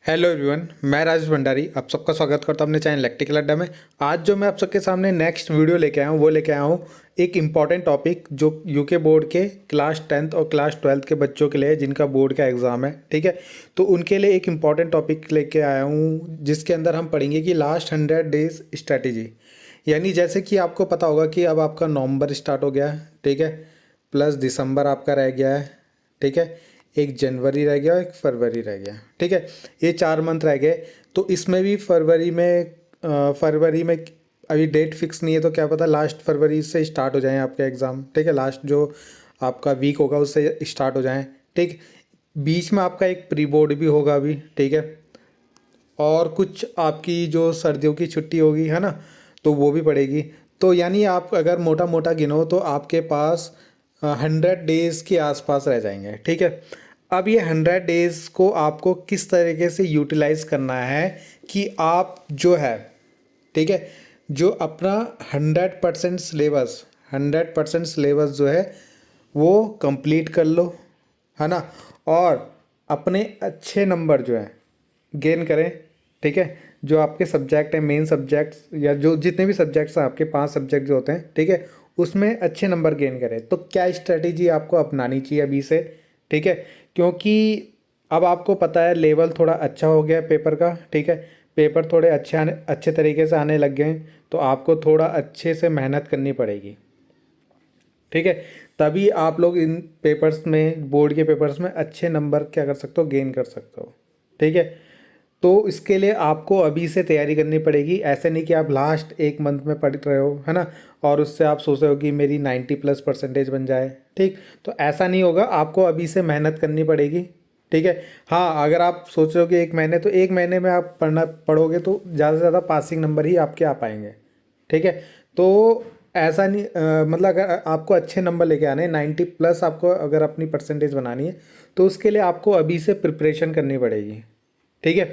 Hello everyone, मैं राजेश भंडारी आप सबका स्वागत करता हूं अपने चैनल इलेक्ट्रिकल अड्डा में। आज जो मैं आप सबके सामने नेक्स्ट वीडियो लेके आया हूं वो लेके आया हूं एक इम्पॉर्टेंट टॉपिक जो यूके बोर्ड के क्लास 10th और क्लास 12th के बच्चों के लिए है, जिनका बोर्ड का एग्ज़ाम है। ठीक है, तो उनके लिए एक इम्पॉर्टेंट टॉपिक लेके आया हूँ जिसके अंदर हम पढ़ेंगे कि लास्ट 100 डेज स्ट्रैटेजी। यानी जैसे कि आपको पता होगा कि अब आपका नवंबर स्टार्ट हो गया है, ठीक है, प्लस दिसंबर आपका रह गया है, ठीक है, एक जनवरी रह गया और एक फरवरी रह गया, ठीक है, ये 4 मंथ रह गए। तो इसमें भी फरवरी में अभी डेट फिक्स नहीं है, तो क्या पता लास्ट फरवरी से स्टार्ट हो जाए आपके एग्ज़ाम, ठीक है, लास्ट जो आपका वीक होगा उससे स्टार्ट हो जाए, ठीक। बीच में आपका एक प्री बोर्ड भी होगा अभी, ठीक है, और कुछ आपकी जो सर्दियों की छुट्टी होगी, है ना, तो वो भी पड़ेगी। तो यानी आप अगर मोटा मोटा गिनो तो आपके पास 100 डेज़ के आसपास रह जाएंगे, ठीक है। अब ये 100 डेज़ को आपको किस तरीके से यूटिलाइज़ करना है कि आप जो है, ठीक है, जो अपना 100% सिलेबस जो है वो कंप्लीट कर लो, है ना, और अपने अच्छे नंबर जो है गेन करें, ठीक है। जो आपके सब्जेक्ट हैं, मेन सब्जेक्ट्स या जो जितने भी सब्जेक्ट्स हैं आपके 5 सब्जेक्ट जो होते हैं, ठीक है, उसमें अच्छे नंबर गेन करें। तो क्या स्ट्रेटेजी आपको अपनानी चाहिए अभी से, ठीक है, क्योंकि अब आपको पता है लेवल थोड़ा अच्छा हो गया है पेपर का, ठीक है, पेपर थोड़े अच्छे तरीके से आने लग गए हैं, तो आपको थोड़ा अच्छे से मेहनत करनी पड़ेगी, ठीक है। तभी आप लोग इन पेपर्स में, बोर्ड के पेपर्स में अच्छे नंबर क्या कर सकते हो, गेन कर सकते हो, ठीक है। तो इसके लिए आपको अभी से तैयारी करनी पड़ेगी। ऐसे नहीं कि आप लास्ट 1 मंथ में पढ़ रहे हो, है ना, और उससे आप सोच रहे हो कि मेरी 90+ परसेंटेज बन जाए, ठीक, तो ऐसा नहीं होगा। आपको अभी से मेहनत करनी पड़ेगी, ठीक है। हाँ, अगर आप सोच रहे हो कि 1 महीने, तो 1 महीने में आप पढ़ोगे तो ज़्यादा से ज़्यादा पासिंग नंबर ही आपके आ पाएंगे, ठीक है। तो ऐसा नहीं मतलब अगर आपको अच्छे नंबर लेके आने हैं, 90+ आपको अगर अपनी परसेंटेज बनानी है, तो उसके लिए आपको अभी से प्रिपरेशन करनी पड़ेगी, ठीक है।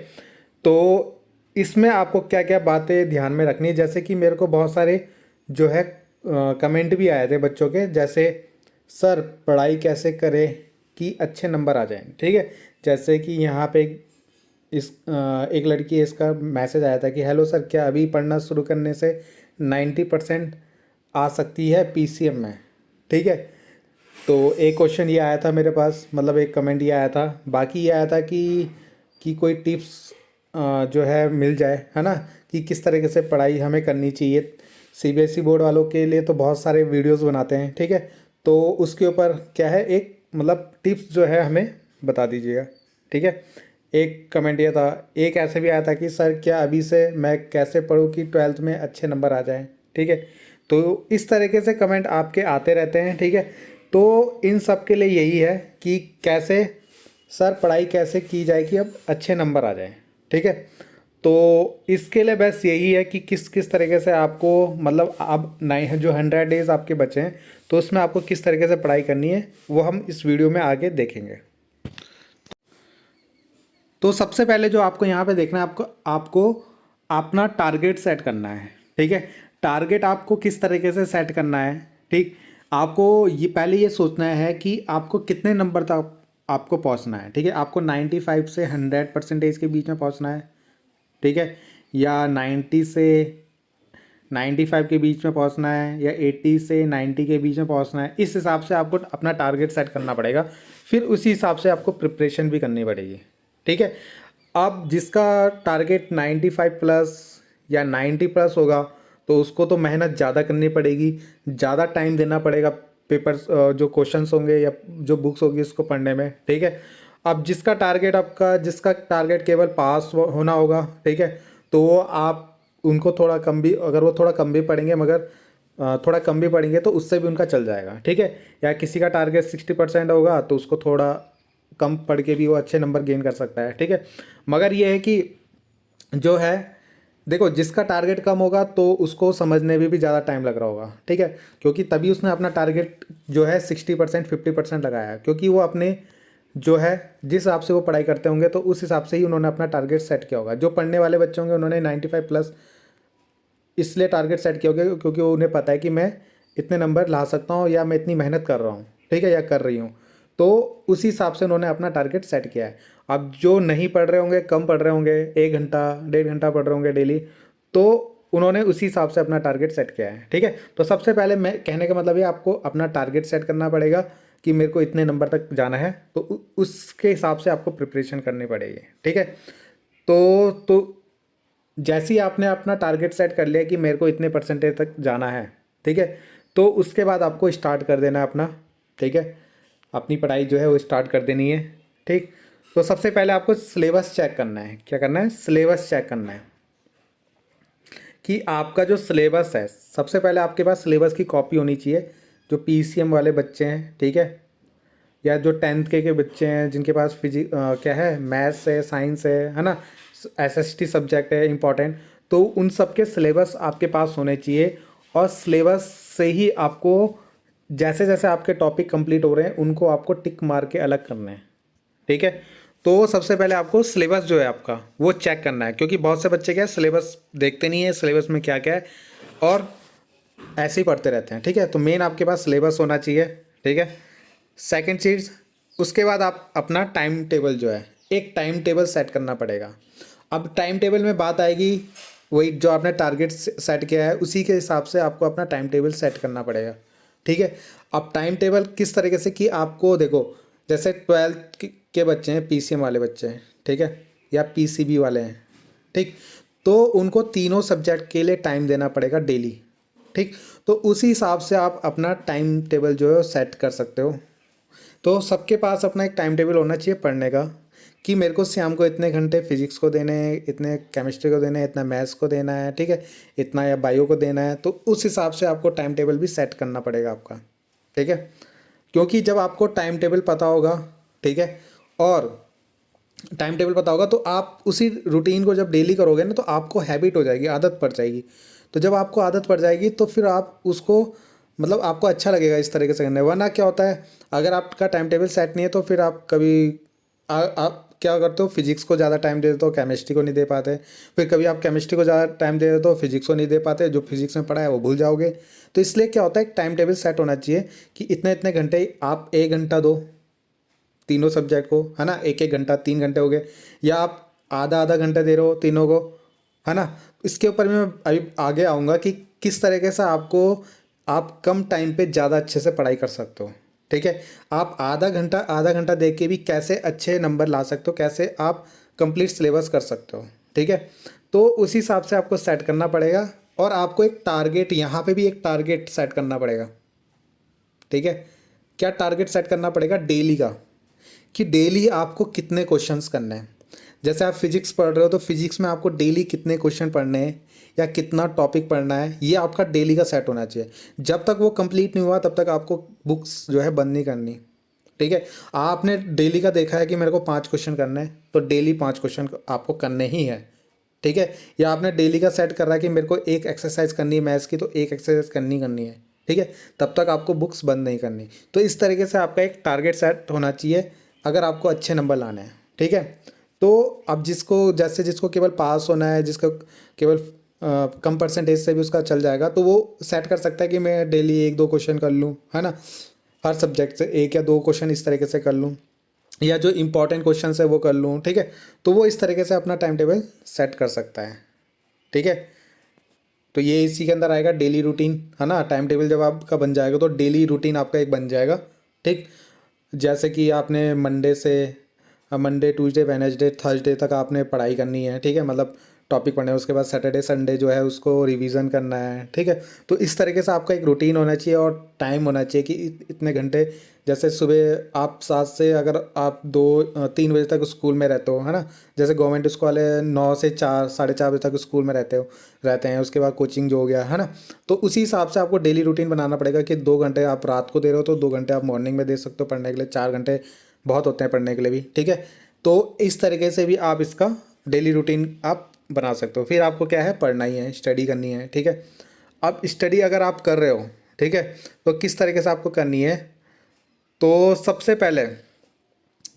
तो इसमें आपको क्या क्या बातें ध्यान में रखनी है, जैसे कि मेरे को बहुत सारे जो है कमेंट भी आए थे बच्चों के, जैसे सर पढ़ाई कैसे करें कि अच्छे नंबर आ जाएं, ठीक है। जैसे कि यहाँ पे एक लड़की है, इसका मैसेज आया था कि हेलो सर, क्या अभी पढ़ना शुरू करने से 90% आ सकती है पीसीएम में, ठीक है। तो एक क्वेश्चन ये आया था मेरे पास, मतलब एक कमेंट ये आया था। बाकी ये आया था कि कोई टिप्स जो है मिल जाए, है ना, कि किस तरीके से पढ़ाई हमें करनी चाहिए। सीबीएसई बोर्ड वालों के लिए तो बहुत सारे वीडियोस बनाते हैं, ठीक है, तो उसके ऊपर क्या है, एक मतलब टिप्स जो है हमें बता दीजिएगा, ठीक है। एक कमेंट ये था, एक ऐसे भी आया था कि सर क्या अभी से मैं कैसे पढूं कि 12th में अच्छे नंबर आ जाएं, ठीक है। तो इस तरीके से कमेंट आपके आते रहते हैं, ठीक है। तो इन सब के लिए यही है कि कैसे सर पढ़ाई कैसे की जाए कि अब अच्छे नंबर आ जाएं, ठीक है। तो इसके लिए बस यही है कि किस किस तरीके से आपको, मतलब अब नए जो 100 डेज़ आपके बचे हैं, तो उसमें आपको किस तरीके से पढ़ाई करनी है वो हम इस वीडियो में आगे देखेंगे। तो सबसे पहले जो आपको यहाँ पे देखना है, आपको आपको अपना टारगेट सेट करना है, ठीक है। टारगेट आपको किस तरीके से सेट करना है, ठीक, आपको ये पहले ये सोचना है कि आपको कितने नंबर तक आपको पहुँचना है, ठीक है। आपको 95 से 100% के बीच में पहुँचना है, ठीक है, या 90 से 95 के बीच में पहुंचना है, या 80 से 90 के बीच में पहुंचना है। इस हिसाब से आपको अपना टारगेट सेट करना पड़ेगा, फिर उसी हिसाब से आपको प्रिपरेशन भी करनी पड़ेगी, ठीक है। अब जिसका टारगेट 95+ या 90+ होगा, तो उसको तो मेहनत ज़्यादा करनी पड़ेगी, ज़्यादा टाइम देना पड़ेगा पेपर्स जो क्वेश्चंस होंगे या जो बुक्स होगी उसको पढ़ने में, ठीक है। अब जिसका टारगेट केवल पास होना होगा, ठीक है, तो वो आप उनको थोड़ा कम भी, अगर वो थोड़ा कम भी पढ़ेंगे, मगर थोड़ा कम भी पढ़ेंगे तो उससे भी उनका चल जाएगा, ठीक है। या किसी का टारगेट 60% होगा तो उसको थोड़ा कम पढ़ के भी वो अच्छे नंबर गेन कर सकता है, ठीक है। मगर ये है कि जो है, देखो, जिसका टारगेट कम होगा तो उसको समझने में भी ज़्यादा टाइम लग रहा होगा, ठीक है, क्योंकि तभी उसने अपना टारगेट जो है 60% 50% लगाया है, क्योंकि वो अपने जो है जिस हिसाब से वो पढ़ाई करते होंगे तो उस हिसाब से ही उन्होंने अपना टारगेट सेट किया होगा। जो पढ़ने वाले बच्चे होंगे उन्होंने 95+ इसलिए टारगेट सेट किया होगा क्योंकि उन्हें पता है कि मैं इतने नंबर ला सकता हूँ या मैं इतनी मेहनत कर रहा हूँ, ठीक है, या कर रही हूँ, तो उसी हिसाब से उन्होंने अपना टारगेट सेट किया है। अब जो नहीं पढ़ रहे होंगे, कम पढ़ रहे होंगे, 1 घंटा 1.5 घंटा पढ़ रहे होंगे डेली, तो उन्होंने उसी हिसाब से अपना टारगेट सेट किया है। ठीक है, तो सबसे पहले मैं कहने का मतलब ये, आपको अपना टारगेट सेट करना पड़ेगा कि मेरे को इतने नंबर तक जाना है, तो उसके हिसाब से आपको प्रिपरेशन करनी पड़ेगी। ठीक है, तो जैसे ही आपने अपना टारगेट सेट कर लिया कि मेरे को इतने परसेंटेज तक जाना है, ठीक है, तो उसके बाद आपको स्टार्ट कर देना है अपना, ठीक है, अपनी पढ़ाई जो है वो स्टार्ट कर देनी है। ठीक, तो सबसे पहले आपको सिलेबस चेक करना है। क्या करना है? सिलेबस चेक करना है कि आपका जो सिलेबस है, सबसे पहले आपके पास सिलेबस की कॉपी होनी चाहिए। जो पीसीएम वाले बच्चे हैं, ठीक है, या जो 10th के बच्चे हैं जिनके पास क्या है, मैथ्स है, साइंस है ना, एसएसटी सब्जेक्ट है इंपॉर्टेंट, तो उन सब के सिलेबस आपके पास होने चाहिए। और सिलेबस से ही आपको जैसे जैसे आपके टॉपिक कंप्लीट हो रहे हैं उनको आपको टिक मार के अलग करना है। ठीक है, तो सबसे पहले आपको सिलेबस जो है आपका वो चेक करना है, क्योंकि बहुत से बच्चे क्या है, सिलेबस देखते नहीं है, सिलेबस में क्या क्या है और ऐसे ही पढ़ते रहते हैं। ठीक है, तो मेन आपके पास सिलेबस होना चाहिए। ठीक है, सेकंड चीज़, उसके बाद आप अपना टाइम टेबल जो है, एक टाइम टेबल सेट करना पड़ेगा। अब टाइम टेबल में बात आएगी, वही जो आपने टारगेट सेट किया है उसी के हिसाब से आपको अपना टाइम टेबल सेट करना पड़ेगा। ठीक है, अब टाइम टेबल किस तरीके से कि आपको देखो, जैसे 12th के बच्चे हैं, पीसीएम वाले बच्चे हैं, ठीक है, या पीसीबी वाले हैं, ठीक, तो उनको तीनों सब्जेक्ट के लिए टाइम देना पड़ेगा डेली। ठीक, तो उसी हिसाब से आप अपना टाइम टेबल जो है सेट कर सकते हो। तो सबके पास अपना एक टाइम टेबल होना चाहिए पढ़ने का, कि मेरे को शाम को इतने घंटे फिजिक्स को देने हैं, इतने केमिस्ट्री को देने हैं, इतना मैथ्स को देना है, ठीक है, इतना या बायो को देना है। तो उस हिसाब से आपको टाइम टेबल भी सेट करना पड़ेगा आपका। ठीक है, क्योंकि जब आपको टाइम टेबल पता होगा, ठीक है, और टाइम टेबल पता होगा तो आप उसी रूटीन को जब डेली करोगे ना, तो आपको हैबिट हो जाएगी, आदत पड़ जाएगी। तो जब आपको आदत पड़ जाएगी तो फिर आप उसको, मतलब आपको अच्छा लगेगा इस तरीके से करने। वरना क्या होता है, अगर आपका टाइम टेबल सेट नहीं है तो फिर आप कभी आप क्या करते हो, फिजिक्स को ज़्यादा टाइम दे देते हो, केमिस्ट्री को नहीं दे पाते। फिर कभी आप केमिस्ट्री को ज़्यादा टाइम दे देते हो, फिजिक्स को नहीं दे पाते, जो फिजिक्स में पढ़ा है वो भूल जाओगे। तो इसलिए क्या होता है, एक टाइम टेबल सेट होना चाहिए कि इतने इतने घंटे आप 1 घंटा दो तीनों सब्जेक्ट को, है ना, 1 1 घंटा, 3 घंटे हो गए, या आप आधा आधा घंटा दे रहे हो तीनों को, है ना। इसके ऊपर मैं अभी आगे आऊँगा कि किस तरीके से आपको, आप कम टाइम पे ज़्यादा अच्छे से पढ़ाई कर सकते हो। ठीक है, आप आधा घंटा दे के भी कैसे अच्छे नंबर ला सकते हो, कैसे आप कंप्लीट सिलेबस कर सकते हो। ठीक है, तो उसी हिसाब से आपको सेट करना पड़ेगा। और आपको एक टारगेट, यहाँ पे भी एक टारगेट सेट करना पड़ेगा। ठीक है, क्या टारगेट सेट करना पड़ेगा? डेली का, कि डेली आपको कितने क्वेश्चंस करने हैं। जैसे आप फिजिक्स पढ़ रहे हो तो फिजिक्स में आपको डेली कितने क्वेश्चन पढ़ने हैं या कितना टॉपिक पढ़ना है, ये आपका डेली का सेट होना चाहिए। जब तक वो कंप्लीट नहीं हुआ तब तक आपको बुक्स जो है बंद नहीं करनी। ठीक है, आपने डेली का देखा है कि मेरे को 5 क्वेश्चन करने हैं, तो डेली 5 क्वेश्चन आपको करने ही है। ठीक है, या आपने डेली का सेट कर रहा है कि मेरे को एक एक्सरसाइज करनी है मैथ्स की, तो एक एक्सरसाइज करनी है। ठीक है, तब तक आपको बुक्स बंद नहीं करनी। तो इस तरीके से आपका एक टारगेट सेट होना चाहिए अगर आपको अच्छे नंबर लाने हैं। ठीक है, तो अब जिसको केवल पास होना है, जिसका केवल कम परसेंटेज से भी उसका चल जाएगा, तो वो सेट कर सकता है कि मैं डेली 1 2 क्वेश्चन कर लूँ, है ना, हर सब्जेक्ट से 1 या 2 क्वेश्चन इस तरीके से कर लूँ, या जो इंपॉर्टेंट क्वेश्चन है वो कर लूँ। ठीक है, तो वो इस तरीके से अपना टाइम टेबल सेट कर सकता है। ठीक है, तो ये इसी के अंदर आएगा डेली रूटीन, है ना। टाइम टेबल जब आपका बन जाएगा तो डेली रूटीन आपका एक बन जाएगा। ठीक, जैसे कि आपने मंडे ट्यूसडे वेडनेसडे थर्सडे तक आपने पढ़ाई करनी है। ठीक है, मतलब टॉपिक पढ़ने हैं, उसके बाद सैटरडे संडे जो है उसको रिवीजन करना है। ठीक है, तो इस तरीके से आपका एक रूटीन होना चाहिए और टाइम होना चाहिए कि इतने घंटे, जैसे सुबह आप 7 से अगर आप 3 बजे तक स्कूल में रहते हो, है ना, जैसे गवर्नमेंट स्कूल वाले 9 से 4 साढ़े 4 बजे तक स्कूल में रहते हैं, उसके बाद कोचिंग जो हो गया, है ना। तो उसी हिसाब से आपको डेली रूटीन बनाना पड़ेगा कि 2 घंटे आप रात को दे रहे हो तो 2 घंटे आप मॉर्निंग में दे सकते हो पढ़ने के लिए, 4 घंटे बहुत होते हैं पढ़ने के लिए भी। ठीक है, तो इस तरीके से भी आप इसका डेली रूटीन आप बना सकते हो। फिर आपको क्या है, पढ़ना ही है, स्टडी करनी है। ठीक है, अब स्टडी अगर आप कर रहे हो, ठीक है, तो किस तरीके से आपको करनी है, तो सबसे पहले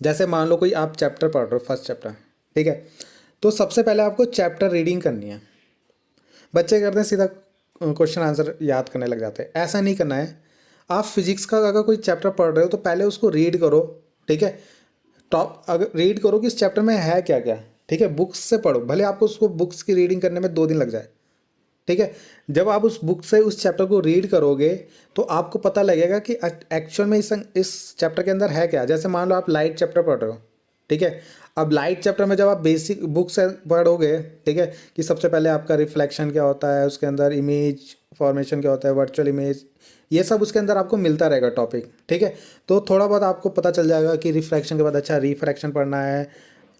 जैसे मान लो कोई आप चैप्टर पढ़ रहे हो, फर्स्ट चैप्टर, ठीक है, तो सबसे पहले आपको चैप्टर रीडिंग करनी है। बच्चे करते हैं सीधा क्वेश्चन आंसर याद करने लग जाते हैं, ऐसा नहीं करना है। आप फिजिक्स का अगर कोई चैप्टर पढ़ रहे हो तो पहले उसको रीड करो। ठीक है, टॉप अगर रीड करो कि इस चैप्टर में है क्या क्या, ठीक है, बुक्स से पढ़ो, भले आपको उसको बुक्स की रीडिंग करने में 2 दिन लग जाए, ठीक है। जब आप उस बुक से उस चैप्टर को रीड करोगे तो आपको पता लगेगा कि एक्चुअल में इस चैप्टर के अंदर है क्या। जैसे मान लो आप लाइट चैप्टर पढ़ रहे हो, ठीक है। अब लाइट चैप्टर में जब आप बेसिक बुक से पढ़ोगे, ठीक है, कि सबसे पहले आपका रिफ्लेक्शन क्या होता है, उसके अंदर इमेज फॉर्मेशन क्या होता है, वर्चुअल इमेज, ये सब उसके अंदर आपको मिलता रहेगा टॉपिक, ठीक है। तो थोड़ा बहुत आपको पता चल जाएगा कि रिफ्रैक्शन के बाद अच्छा रिफ्रैक्शन पढ़ना है,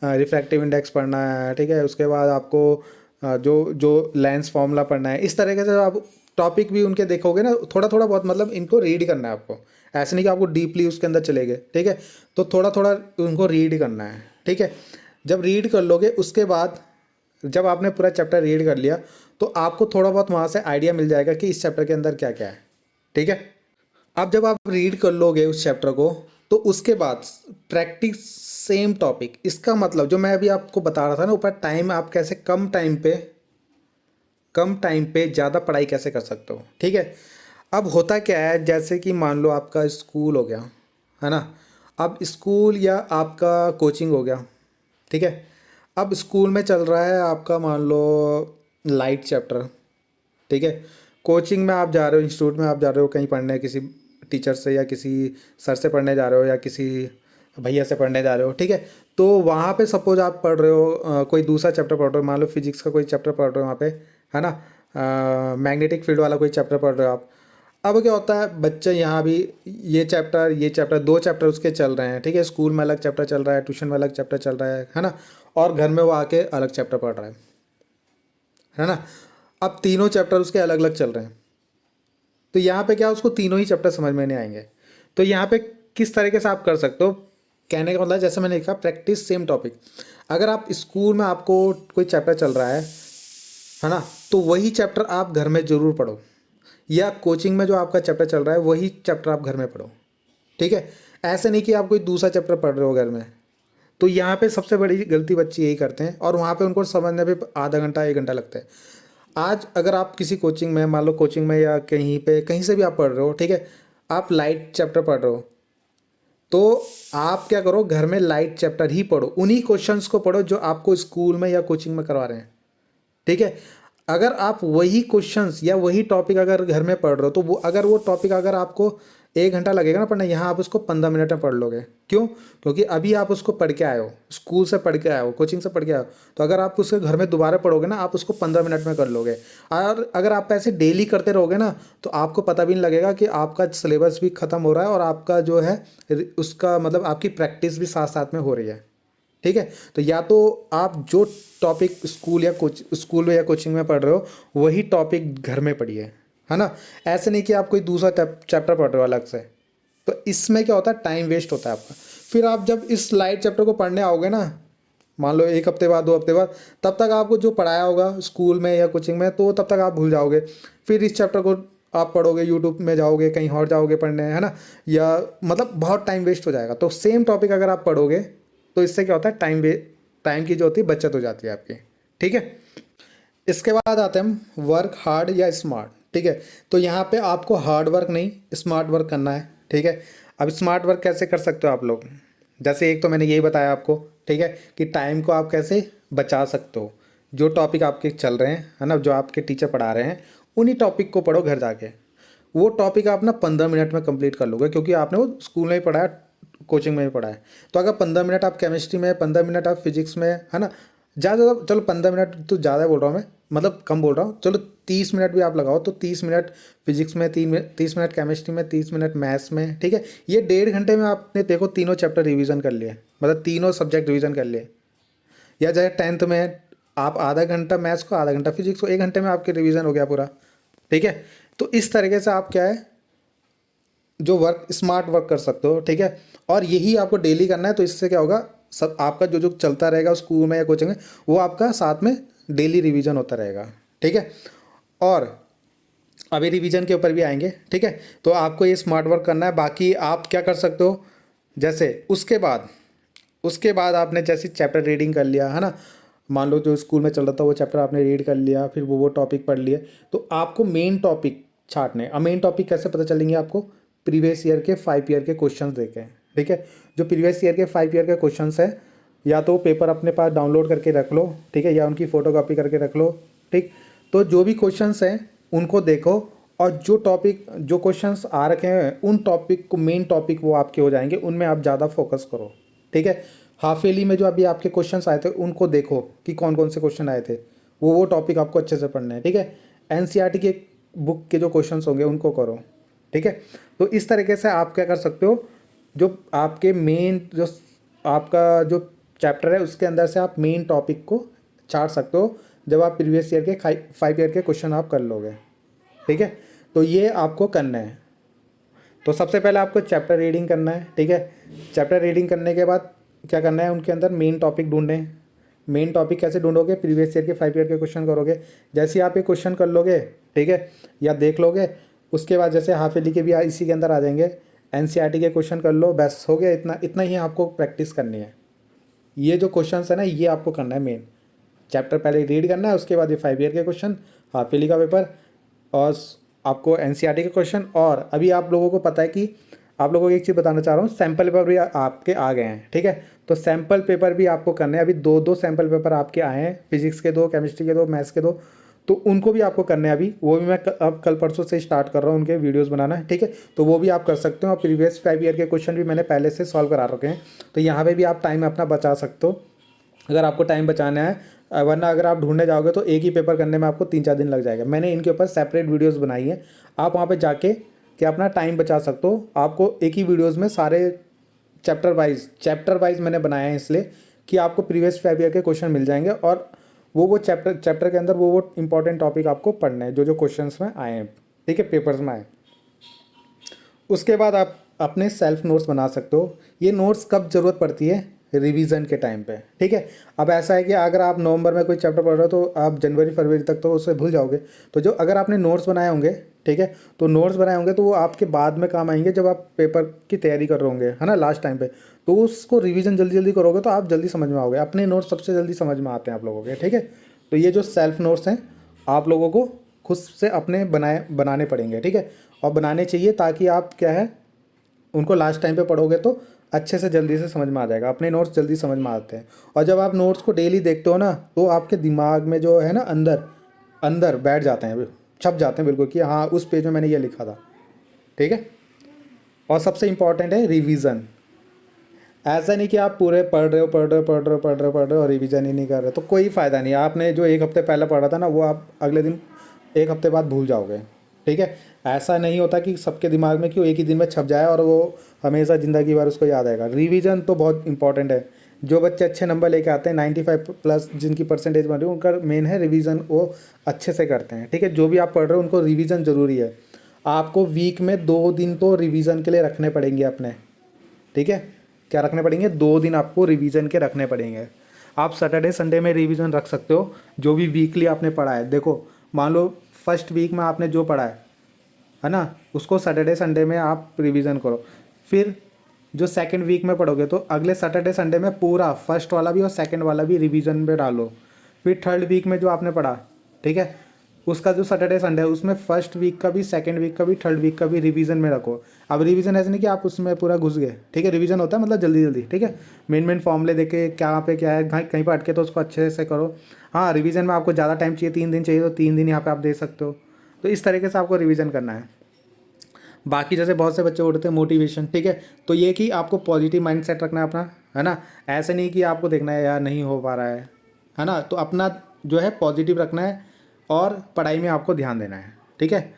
रिफ्रैक्टिव इंडेक्स पढ़ना है, ठीक है। उसके बाद आपको जो जो लेंस फार्मूला पढ़ना है। इस तरीके से आप टॉपिक भी उनके देखोगे ना, थोड़ा थोड़ा बहुत, मतलब इनको रीड करना है आपको, ऐसे नहीं कि आपको डीपली उसके अंदर चले गए, ठीक है। तो थोड़ा थोड़ा उनको रीड करना है, ठीक है। जब रीड कर लोगे उसके बाद जब आपने पूरा चैप्टर रीड कर लिया तो आपको थोड़ा बहुत वहाँ से आइडिया मिल जाएगा कि इस चैप्टर के अंदर क्या क्या है, ठीक है। अब जब आप रीड कर लोगे उस चैप्टर को तो उसके बाद प्रैक्टिस सेम टॉपिक। इसका मतलब जो मैं अभी आपको बता रहा था ना ऊपर, टाइम आप कैसे कम टाइम पे ज़्यादा पढ़ाई कैसे कर सकते हो, ठीक है। अब होता क्या है, जैसे कि मान लो आपका स्कूल हो गया, है ना। अब स्कूल या आपका कोचिंग हो गया, ठीक है। अब स्कूल में चल रहा है आपका मान लो लाइट चैप्टर, ठीक है। कोचिंग में आप जा रहे हो, इंस्टीट्यूट में आप जा रहे हो कहीं पढ़ने, किसी टीचर से या किसी सर से पढ़ने जा रहे हो या किसी भैया से पढ़ने जा रहे हो, ठीक है। तो वहाँ पे सपोज आप पढ़ रहे हो कोई दूसरा चैप्टर पढ़ रहे हो, मान लो फिजिक्स का कोई चैप्टर पढ़ रहे हो वहाँ पे, है ना, मैग्नेटिक फील्ड वाला कोई चैप्टर पढ़ रहे हो आप। अब क्या होता है, बच्चे यहाँ भी ये चैप्टर 2 चैप्टर उसके चल रहे हैं, ठीक है। स्कूल में अलग चैप्टर चल रहा है, ट्यूशन में अलग चैप्टर चल रहा है ना। और घर में वो आके अलग चैप्टर पढ़ रहा है ना। अब तीनों चैप्टर उसके अलग अलग चल रहे हैं, तो यहाँ पे क्या उसको तीनों ही चैप्टर समझ में नहीं आएंगे। तो यहाँ पे किस तरीके से आप कर सकते हो, कहने का मतलब जैसे मैंने लिखा प्रैक्टिस सेम टॉपिक। अगर आप स्कूल में आपको कोई चैप्टर चल रहा है ना, तो वही चैप्टर आप घर में ज़रूर पढ़ो, या कोचिंग में जो आपका चैप्टर चल रहा है वही चैप्टर आप घर में पढ़ो, ठीक है। ऐसे नहीं कि आप कोई दूसरा चैप्टर पढ़ रहे हो घर में। तो यहाँ पे सबसे बड़ी गलती बच्चे यही करते हैं, और वहाँ पे उनको समझने पे आधा घंटा 1 घंटा लगता है। आज अगर आप किसी कोचिंग में, मान लो कोचिंग में या कहीं पे कहीं से भी आप पढ़ रहे हो, ठीक है, आप लाइट चैप्टर पढ़ रहे हो, तो आप क्या करो, घर में लाइट चैप्टर ही पढ़ो, उन्हीं क्वेश्चंस को पढ़ो जो आपको स्कूल में या कोचिंग में करवा रहे हैं, ठीक है। अगर आप वही क्वेश्चंस या वही टॉपिक अगर घर में पढ़ रहे हो तो वो टॉपिक अगर आपको 1 घंटा लगेगा ना पढ़ना, यहाँ आप उसको 15 मिनट में पढ़ लोगे। क्यों? क्योंकि अभी आप उसको पढ़ के आए हो, स्कूल से पढ़ के आए हो, कोचिंग से पढ़ के आए हो। तो अगर आप उसके घर में दोबारा पढ़ोगे ना, आप उसको 15 मिनट में कर लोगे। और अगर आप ऐसे डेली करते रहोगे ना, तो आपको पता भी नहीं लगेगा कि आपका सिलेबस भी ख़त्म हो रहा है और आपका जो है उसका मतलब आपकी प्रैक्टिस भी साथ साथ में हो रही है, ठीक है। तो या तो आप जो टॉपिक स्कूल या कोचिंग में पढ़ रहे हो वही टॉपिक घर में पढ़िए, है ना। ऐसे नहीं कि आप कोई दूसरा चैप्टर पढ़ रहे हो अलग से, तो इसमें क्या होता है, टाइम वेस्ट होता है आपका। फिर आप जब इस लाइट चैप्टर को पढ़ने आओगे ना, मान लो 1 हफ्ते बाद 2 हफ्ते बाद, तब तक आपको जो पढ़ाया होगा स्कूल में या कोचिंग में तो तब तक आप भूल जाओगे। फिर इस चैप्टर को आप पढ़ोगे, यूट्यूब में जाओगे, कहीं और जाओगे पढ़ने, है ना, या मतलब बहुत टाइम वेस्ट हो जाएगा। तो सेम टॉपिक अगर आप पढ़ोगे तो इससे क्या होता है, टाइम की जो होती है बचत हो जाती है आपकी, ठीक है। इसके बाद आते हैं हम वर्क हार्ड या स्मार्ट, ठीक है। तो यहाँ पे आपको हार्ड वर्क नहीं स्मार्ट वर्क करना है, ठीक है। अब स्मार्ट वर्क कैसे कर सकते हो आप लोग, जैसे एक तो मैंने यही बताया आपको, ठीक है, कि टाइम को आप कैसे बचा सकते हो। जो टॉपिक आपके चल रहे हैं, है ना, जो आपके टीचर पढ़ा रहे हैं, उन्हीं टॉपिक को पढ़ो घर जाके। वो टॉपिक आप ना 15 मिनट में कंप्लीट कर लोगे, क्योंकि आपने वो स्कूल में ही पढ़ा है, कोचिंग में भी पढ़ा है। तो अगर 15 मिनट आप केमिस्ट्री में, 15 मिनट आप फिजिक्स में, है ना, ज़्यादा चलो 15 मिनट तो ज़्यादा बोल रहा हूँ मैं, मतलब कम बोल रहा हूँ, चलो 30 मिनट भी आप लगाओ तो 30 मिनट फिजिक्स में, 30 मिनट केमिस्ट्री में, 30 मिनट मैथ्स में, ठीक है। ये 1.5 घंटे में आपने देखो तीनों चैप्टर रिवीजन कर लिए, मतलब तीनों सब्जेक्ट रिवीजन कर लिए। या चाहे 10th में आप आधा घंटा मैथ्स को, आधा घंटा फिजिक्स को, 1 घंटे में आपके रिवीजन हो गया पूरा, ठीक है। तो इस तरीके से आप क्या है, जो वर्क स्मार्ट वर्क कर सकते हो, ठीक है। और यही आपको डेली करना है, तो इससे क्या होगा, सब आपका जो जो चलता रहेगा स्कूल में या कोचिंग में, वो आपका साथ में डेली रिवीजन होता रहेगा, ठीक है। और अभी रिवीजन के ऊपर भी आएंगे, ठीक है। तो आपको ये स्मार्ट वर्क करना है। बाकी आप क्या कर सकते हो, जैसे उसके बाद आपने जैसे चैप्टर रीडिंग कर लिया, है ना, मान लो जो स्कूल में चल रहा था वो चैप्टर आपने रीड कर लिया, फिर वो टॉपिक पढ़ लिए, तो आपको मेन टॉपिक छांटने। अब मेन टॉपिक कैसे पता चलेंगे आपको, प्रीवियस ईयर के 5 ईयर के क्वेश्चंस ठीक है। जो प्रीवियस ईयर के 5 ईयर के क्वेश्चंस है, या तो पेपर अपने पास डाउनलोड करके रख लो, ठीक है, या उनकी फ़ोटोकॉपी करके रख लो, ठीक। तो जो भी क्वेश्चंस हैं उनको देखो, और जो टॉपिक जो क्वेश्चंस आ रखे हैं उन टॉपिक को, मेन टॉपिक वो आपके हो जाएंगे, उनमें आप ज़्यादा फोकस करो, ठीक है। हाफ ईयरली में जो अभी आपके क्वेश्चंस आए थे उनको देखो कि कौन कौन से क्वेश्चन आए थे, वो टॉपिक आपको अच्छे से पढ़ना है, ठीक है। एनसीईआरटी के बुक के जो क्वेश्चंस होंगे उनको करो, ठीक है। तो इस तरीके से आप क्या कर सकते हो, जो आपके मेन जो आपका जो चैप्टर है उसके अंदर से आप मेन टॉपिक को छाट सकते हो, जब आप प्रीवियस ईयर के 5 ईयर के क्वेश्चन आप कर लोगे, ठीक है। तो ये आपको करना है। तो सबसे पहले आपको चैप्टर रीडिंग करना है, ठीक है। चैप्टर रीडिंग करने के बाद क्या करना है, उनके अंदर मेन टॉपिक ढूंढें। मेन टॉपिक कैसे ढूंढोगे, प्रीवियस ईयर के 5 ईयर के क्वेश्चन करोगे। जैसे ही आप ये क्वेश्चन कर लोगे, ठीक है, या देख लोगे, उसके बाद जैसे हाफ ईयरली के भी इसी के अंदर आ जाएंगे, एनसीईआरटी के क्वेश्चन कर लो, बस हो गया। इतना इतना ही आपको प्रैक्टिस करनी है। ये जो क्वेश्चन है ना, ये आपको करना है मेन। चैप्टर पहले रीड करना है, उसके बाद ये 5 ईयर के क्वेश्चन, हाफ ईयरली का पेपर, और आपको एनसीईआरटी के क्वेश्चन। और अभी आप लोगों को पता है कि आप लोगों को एक चीज़ बताना चाह रहा हूँ, सैम्पल पेपर भी आपके आ गए हैं, ठीक है। तो सैम्पल पेपर भी आपको करने हैं। अभी 2 सैम्पल पेपर आपके आए हैं, फिजिक्स के 2, केमिस्ट्री के 2, मैथ्स के 2, तो उनको भी आपको करने हैं अभी। वो भी मैं अब कल परसों से स्टार्ट कर रहा हूँ उनके वीडियोस बनाना, ठीक है। तो वो भी आप कर सकते हो। और प्रीवियस 5 ईयर के क्वेश्चन भी मैंने पहले से सॉल्व करा रखे हैं, तो यहाँ पे भी आप टाइम अपना बचा सकते हो, अगर आपको टाइम बचाना है। वरना अगर आप ढूंढने जाओगे तो एक ही पेपर करने में आपको 3-4 दिन लग जाएगा। मैंने इनके ऊपर सेपरेट वीडियोस बनाई है, आप वहाँ पे जाके क्या अपना टाइम बचा सकते हो। आपको एक ही वीडियोस में सारे चैप्टर वाइज मैंने बनाया है, इसलिए कि आपको प्रीवियस 5 ईयर के क्वेश्चन मिल जाएंगे, और वो चैप्टर के अंदर वो इंपॉर्टेंट टॉपिक आपको पढ़ना है, जो क्वेश्चन में आए हैं, ठीक है, पेपर्स में आए। उसके बाद आप अपने सेल्फ नोट्स बना सकते हो। ये नोट्स कब ज़रूरत पड़ती है, रिवीजन के टाइम पे, ठीक है। अब ऐसा है कि अगर आप नवंबर में कोई चैप्टर पढ़ रहे हो तो आप जनवरी फरवरी तक तो उसे भूल जाओगे। तो जो अगर आपने नोट्स बनाए होंगे, ठीक है, तो नोट्स बनाए होंगे तो वो आपके बाद में काम आएंगे, जब आप पेपर की तैयारी कर रहे होंगे, है ना, लास्ट टाइम पे। तो उसको रिवीजन जल्दी जल्दी करोगे तो आप जल्दी समझ में आओगे। अपने नोट्स सबसे जल्दी समझ में आते हैं आप लोगों के, ठीक है। तो ये जो सेल्फ नोट्स हैं आप लोगों को खुद से अपने बनाने पड़ेंगे, ठीक है, और बनाने चाहिए, ताकि आप क्या है उनको लास्ट टाइम पे पढ़ोगे तो अच्छे से जल्दी से समझ में आ जाएगा। अपने नोट्स जल्दी समझ में आते हैं, और जब आप नोट्स को डेली देखते हो ना, तो आपके दिमाग में जो है ना, अंदर अंदर बैठ जाते हैं, छप जाते हैं बिल्कुल, कि हाँ उस पेज में मैंने ये लिखा था, ठीक है। और सबसे इम्पॉर्टेंट है रिवीजन। ऐसा नहीं कि आप पूरे पढ़ रहे हो और रिवीजन ही नहीं कर रहे, तो कोई फ़ायदा नहीं। आपने जो एक हफ्ते पहले पढ़ा था ना, वो आप अगले दिन एक हफ्ते बाद भूल जाओगे, ठीक है। ऐसा नहीं होता कि सबके दिमाग में क्यों एक ही दिन में छप जाए और वो हमेशा ज़िंदगी भर उसको याद आएगा। रिवीजन तो बहुत इंपॉर्टेंट है। जो बच्चे अच्छे नंबर लेके आते हैं 95+ जिनकी परसेंटेज बन रही है, उनका मेन है रिवीजन, वो अच्छे से करते हैं, ठीक है। जो भी आप पढ़ रहे हो उनको रिवीजन ज़रूरी है। आपको वीक में 2 दिन तो रिवीजन के लिए रखने पड़ेंगे अपने, ठीक है। क्या रखने पड़ेंगे, 2 दिन आपको रिवीजन के रखने पड़ेंगे। आप सैटरडे संडे में रिवीजन रख सकते हो, जो भी वीकली आपने पढ़ा है। देखो, मान लो फर्स्ट वीक में आपने जो पढ़ा है ना, उसको सैटरडे संडे में आप रिवीजन करो। फिर जो सेकंड वीक में पढ़ोगे तो अगले सैटरडे संडे में पूरा फर्स्ट वाला भी और सेकंड वाला भी रिवीजन में डालो। फिर थर्ड वीक में जो आपने पढ़ा, ठीक है, उसका जो सैटरडे संडे है उसमें फर्स्ट वीक का भी, सेकंड वीक का भी, थर्ड वीक का भी रिवीजन में रखो। अब रिवीजन ऐसे नहीं कि आप उसमें पूरा घुस गए, ठीक है। रिवीजन होता है मतलब जल्दी जल्दी, ठीक है। मेन फॉर्मूले देके क्या पे क्या है, कहीं पर अटके तो उसको अच्छे से करो। हाँ, रिवीजन में आपको ज़्यादा टाइम चाहिए, 3 दिन चाहिए तो 3 दिन यहाँ पे आप दे सकते हो। तो इस तरीके से आपको रिवीजन करना है। बाकी जैसे बहुत से बच्चे उठते हैं मोटिवेशन, ठीक है, तो ये कि आपको पॉजिटिव माइंडसेट रखना है अपना, है ना। ऐसे नहीं कि आपको देखना है यार नहीं हो पा रहा है ना। तो अपना जो है पॉजिटिव रखना है, और पढ़ाई में आपको ध्यान देना है, ठीक है।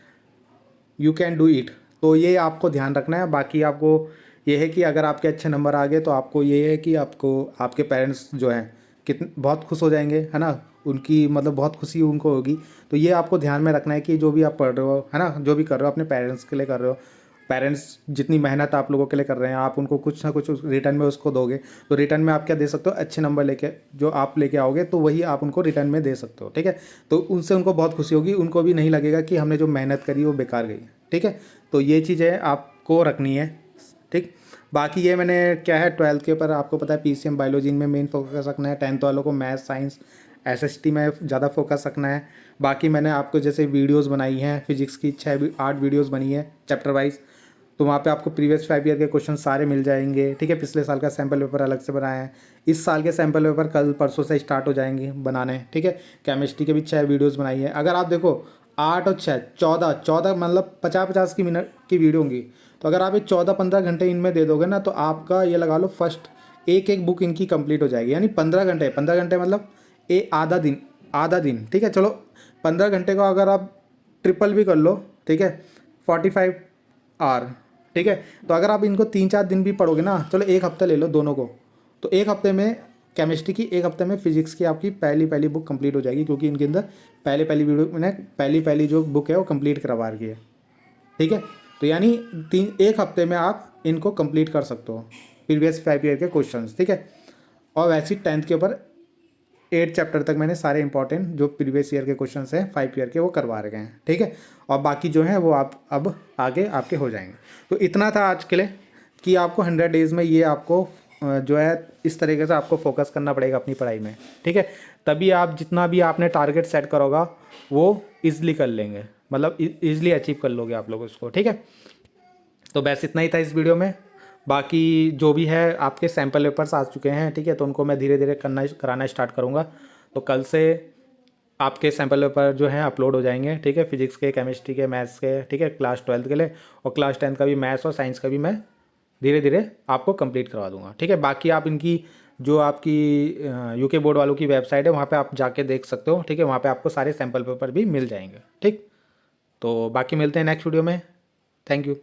यू कैन डू इट, तो ये आपको ध्यान रखना है। बाकी आपको ये है कि अगर आपके अच्छे नंबर आ गए तो आपको ये है कि आपको आपके पेरेंट्स जो हैं कितने बहुत खुश हो जाएंगे, है ना। उनकी मतलब बहुत खुशी उनको होगी। तो ये आपको ध्यान में रखना है कि जो भी आप पढ़ रहे हो, है ना, जो भी कर रहे हो अपने पेरेंट्स के लिए कर रहे हो। पेरेंट्स जितनी मेहनत आप लोगों के लिए कर रहे हैं, आप उनको कुछ ना कुछ रिटर्न में उसको दोगे। तो रिटर्न में आप क्या दे सकते हो, अच्छे नंबर लेके जो आप लेके आओगे तो वही आप उनको रिटर्न में दे सकते हो, ठीक है। तो उनसे उनको बहुत खुशी होगी, उनको भी नहीं लगेगा कि हमने जो मेहनत करी वो बेकार गई, ठीक है। तो ये चीज़ें आपको रखनी है, ठीक। बाकी ये मैंने क्या है 12th के ऊपर आपको पता है PCM बायोलॉजी में मेन फोकस रखना है। 10th वालों को मैथ साइंस SST में ज़्यादा फोकस रखना है। बाकी मैंने आपको जैसे वीडियोस बनाई हैं, फिजिक्स की 6-8 वीडियोस बनी है चैप्टर वाइज, तो वहाँ पे आपको प्रीवियस 5 ईयर के क्वेश्चन सारे मिल जाएंगे, ठीक है। पिछले साल का सैम्पल पेपर अलग से बनाए हैं, इस साल के सैम्पल पेपर कल परसों से स्टार्ट हो जाएंगे बनाने, ठीक है। केमिस्ट्री के भी 6 वीडियोस बनाई है। अगर आप देखो 8 और 6 14 मतलब 50-50 की मिनट की वीडियो होंगी, तो अगर आप ये 14-15 घंटे इनमें दे दोगे ना, तो आपका ये लगा लो फर्स्ट एक बुक इनकी कंप्लीट हो जाएगी। यानी 15 घंटे मतलब आधा दिन, ठीक है। चलो 15 घंटे को अगर आप ट्रिपल भी कर लो, ठीक है, 45 आवर, ठीक है। तो अगर आप इनको 3-4 दिन भी पढ़ोगे ना, चलो एक हफ्ता ले लो दोनों को, तो एक हफ्ते में केमिस्ट्री की, एक हफ्ते में फिजिक्स की आपकी पहली बुक कंप्लीट हो जाएगी, क्योंकि इनके अंदर पहली वीडियो मैंने पहली जो बुक है वो कंप्लीट करवा रही है, ठीक है। तो यानी एक हफ्ते में आप इनको कंप्लीट कर सकते हो प्रीवियस 5 ईयर के क्वेश्चंस, ठीक है। और वैसे 10th के ऊपर 8 चैप्टर तक मैंने सारे इंपॉर्टेंट जो प्रीवियस ईयर के क्वेश्चंस हैं 5 ईयर के वो करवा रखे हैं, ठीक है। और बाकी जो है वो आप अब आगे आपके हो जाएंगे। तो इतना था आज के लिए कि आपको 100 डेज़ में ये आपको जो है इस तरीके से आपको फोकस करना पड़ेगा अपनी पढ़ाई में, ठीक है। तभी आप जितना भी आपने टारगेट सेट करोगा वो ईजिली कर लेंगे, मतलब ईजिली अचीव कर लोगे आप लोग उसको, ठीक है। तो बस इतना ही था इस वीडियो में। बाकी जो भी है आपके सैम्पल पेपर्स आ चुके हैं, ठीक है, तो उनको मैं धीरे धीरे कराना स्टार्ट करूँगा। तो कल से आपके सैम्पल पेपर जो हैं अपलोड हो जाएंगे, ठीक है, फिजिक्स के, केमिस्ट्री के, मैथ्स के, ठीक है, क्लास 12th के लिए, और क्लास 10th का भी मैथ्स और साइंस का भी मैं धीरे धीरे आपको कंप्लीट करवा दूंगा, ठीक है। बाकी आप इनकी जो आपकी यूके बोर्ड वालों की वेबसाइट है वहाँ पे आप जाके देख सकते हो, ठीक है, वहाँ पे आपको सारे सैम्पल पेपर भी मिल जाएंगे, ठीक। तो बाकी मिलते हैं नेक्स्ट वीडियो में। Thank you.